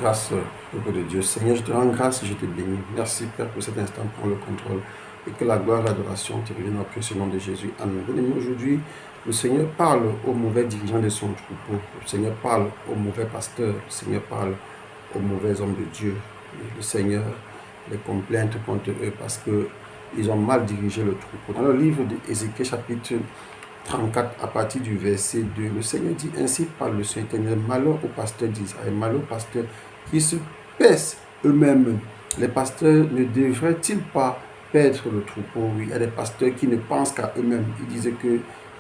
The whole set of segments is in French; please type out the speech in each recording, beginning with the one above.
grâce, peuple de Dieu. Seigneur, je te rends grâce et je te bénis. Merci, Père, pour cet instant, pour le contrôle. Et que la gloire et l'adoration te reviennent au précieux nom de Jésus. Amen. Bien-aimés, aujourd'hui, le Seigneur parle aux mauvais dirigeants de son troupeau. Le Seigneur parle aux mauvais pasteurs. Le Seigneur parle aux mauvais hommes de Dieu. Et le Seigneur les complainte contre eux parce qu'ils ont mal dirigé le troupeau. Dans le livre d'Ézéchiel, chapitre 34, à partir du verset 2, le Seigneur dit: ainsi parle le Seigneur éternel, malheur aux pasteurs d'Israël, malheur aux pasteurs qui se paissent eux-mêmes. Les pasteurs ne devraient-ils pas perdre le troupeau? Oui, il y a des pasteurs qui ne pensent qu'à eux-mêmes. Ils disaient que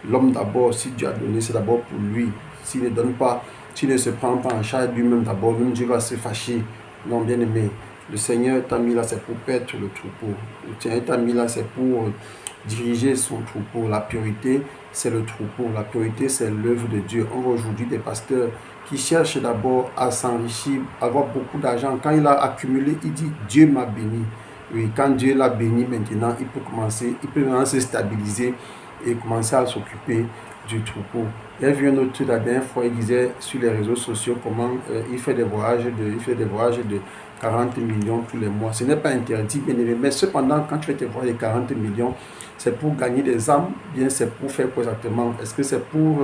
l'homme d'abord, si Dieu a donné, c'est d'abord pour lui. S'il ne donne pas, s'il ne se prend pas en charge lui-même d'abord, même Dieu va se fâcher. Non, bien aimé, le Seigneur t'a mis là, c'est pour perdre le troupeau. Le Seigneur t'a mis là, c'est pour diriger son troupeau. La priorité, c'est le troupeau. La priorité, c'est l'œuvre de Dieu. On voit aujourd'hui des pasteurs qui cherchent d'abord à s'enrichir, avoir beaucoup d'argent. Quand il a accumulé, il dit: Dieu m'a béni. Oui, quand Dieu l'a béni, maintenant, il peut maintenant se stabiliser et commencer à s'occuper du troupeau. J'ai vu un autre la dernière fois, il disait sur les réseaux sociaux comment il fait des voyages de 40 millions tous les mois. Ce n'est pas interdit, bien évidemment, mais cependant, quand tu fais tes voyages de 40 millions, c'est pour gagner des âmes, bien c'est pour faire quoi exactement? Est-ce que c'est pour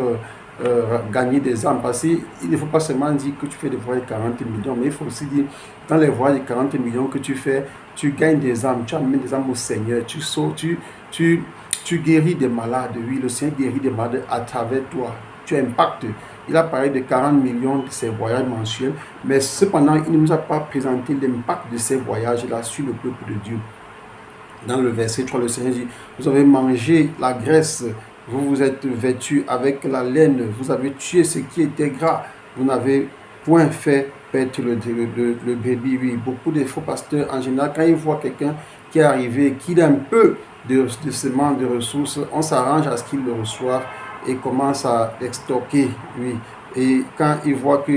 gagner des âmes? Parce qu'il ne faut pas seulement dire que tu fais des voyages de 40 millions, mais il faut aussi dire, dans les voyages de 40 millions que tu fais, tu gagnes des âmes, tu amènes des âmes au Seigneur, tu guéris des malades. Oui, le Seigneur guérit des malades à travers toi. Tu impactes. Il a parlé de 40 millions de ces voyages mensuels, mais cependant, il ne nous a pas présenté l'impact de ces voyages-là sur le peuple de Dieu. Dans le verset 3, le Seigneur dit: vous avez mangé la graisse, vous vous êtes vêtus avec la laine, vous avez tué ce qui était gras, vous n'avez point fait perdre le bébé. Oui, beaucoup de faux pasteurs, en général, quand ils voient quelqu'un qui est arrivé, qui a un peu de semences, de ressources, on s'arrange à ce qu'ils le reçoivent et commence à extorquer. Oui. Et quand ils voient que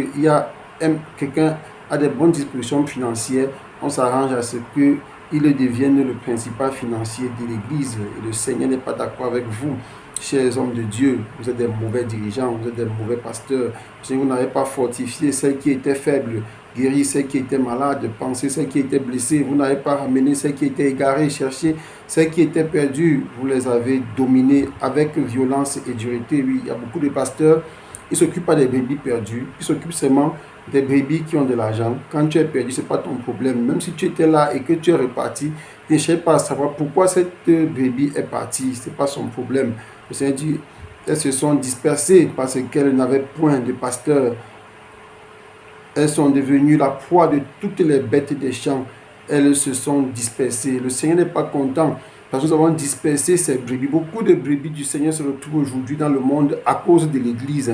quelqu'un a des bonnes dispositions financières, on s'arrange à ce qu'il devienne le principal financier de l'Église. Et le Seigneur n'est pas d'accord avec vous, chers hommes de Dieu. Vous êtes des mauvais dirigeants, vous êtes des mauvais pasteurs. Si vous n'avez pas fortifié celles qui étaient faibles, guéri celles qui étaient malades, pensé celles qui étaient blessées, vous n'avez pas ramené celles qui étaient égarées, cherché celles qui étaient perdues, vous les avez dominées avec violence et dureté. Oui, il y a beaucoup de pasteurs, ils ne s'occupent pas des brebis perdus, ils s'occupent seulement des brebis qui ont de l'argent. Quand tu es perdu, ce n'est pas ton problème. Même si tu étais là et que tu es reparti, ne cherche pas à savoir pourquoi cette brebis est partie, ce n'est pas son problème. Le Seigneur dit: elles se sont dispersées parce qu'elles n'avaient point de pasteur. Elles sont devenues la proie de toutes les bêtes des champs. Elles se sont dispersées. Le Seigneur n'est pas content parce que nous avons dispersé ces brebis. Beaucoup de brebis du Seigneur se retrouvent aujourd'hui dans le monde à cause de l'Église,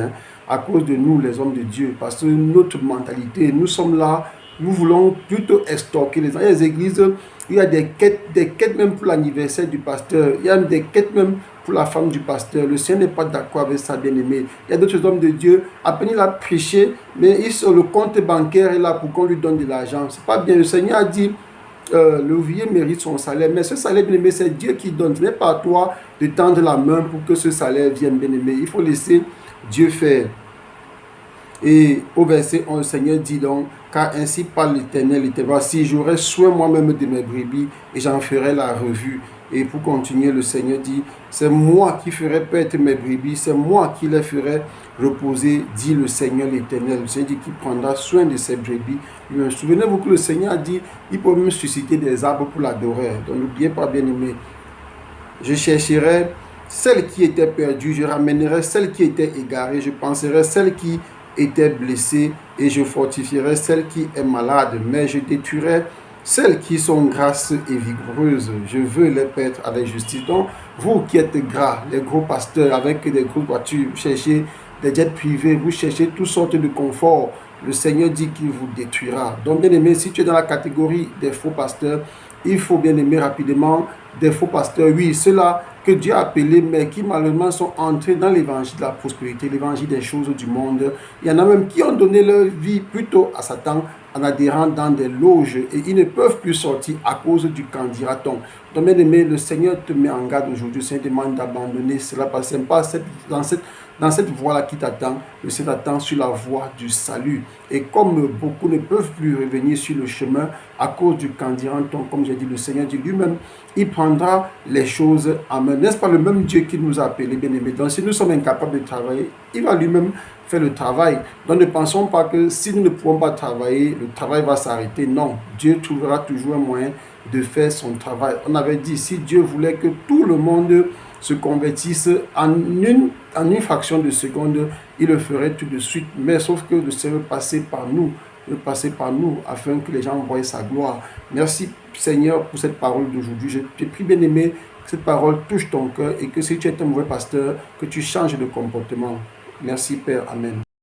à cause de nous, les hommes de Dieu. Parce que notre mentalité, nous sommes là, nous voulons plutôt extorquer les gens. Il y a des églises, il y a des quêtes même pour l'anniversaire du pasteur. Il y a des quêtes même pour la femme du pasteur. Le Seigneur n'est pas d'accord avec ça, bien-aimé. Il y a d'autres hommes de Dieu, à peine il a prêché, mais il sur le compte bancaire est là pour qu'on lui donne de l'argent. C'est pas bien. Le Seigneur a dit: l'ouvrier mérite son salaire, mais ce salaire, bien-aimé, c'est Dieu qui donne. Ce n'est pas à toi de tendre la main pour que ce salaire vienne, bien-aimé. Il faut laisser Dieu faire. Et au verset 11, le Seigneur dit donc: car ainsi parle l'Éternel, voici, j'aurai soin moi-même de mes brebis et j'en ferai la revue. Et pour continuer, le Seigneur dit: c'est moi qui ferai perdre mes brebis, c'est moi qui les ferai reposer, dit le Seigneur l'Éternel. Le Seigneur dit qu'il prendra soin de ses brebis. Souvenez-vous que le Seigneur a dit: il peut même susciter des arbres pour l'adorer. Donc n'oubliez pas, bien-aimé, je chercherai celles qui étaient perdues, je ramènerai celles qui étaient égarées, je penserai celles qui étaient blessées et je fortifierai celle qui est malade, mais je détruirai celles qui sont grasses et vigoureuses. Je veux les perdre avec justice. Donc, vous qui êtes gras, les gros pasteurs avec des grosses voitures, vous cherchez des jets privés, vous cherchez toutes sortes de confort, le Seigneur dit qu'il vous détruira. Donc, bien aimé, si tu es dans la catégorie des faux pasteurs, il faut bien aimer rapidement des faux pasteurs, oui, ceux-là que Dieu a appelés, mais qui malheureusement sont entrés dans l'évangile de la prospérité, l'évangile des choses du monde. Il y en a même qui ont donné leur vie plutôt à Satan en adhérant dans des loges et ils ne peuvent plus sortir à cause du candidaton. Donc, bien aimé, le Seigneur te met en garde aujourd'hui. Le Seigneur demande d'abandonner cela parce que ce n'est pas dans cette dans cette voie-là qui t'attend, le Seigneur t'attend sur la voie du salut. Et comme beaucoup ne peuvent plus revenir sur le chemin à cause du candidaton, comme j'ai dit, le Seigneur dit lui-même, il prendra les choses en main. N'est-ce pas le même Dieu qui nous a appelés, bien-aimés? Donc si nous sommes incapables de travailler, il va lui-même faire le travail. Donc ne pensons pas que si nous ne pouvons pas travailler, le travail va s'arrêter. Non, Dieu trouvera toujours un moyen de faire son travail. On avait dit, si Dieu voulait que tout le monde se convertisse en une fraction de seconde, il le ferait tout de suite. Mais sauf que le Seigneur passer par nous, afin que les gens voient sa gloire. Merci Seigneur pour cette parole d'aujourd'hui. Je te prie, bien-aimé, que cette parole touche ton cœur et que si tu es un mauvais pasteur, que tu changes de comportement. Merci Père. Amen.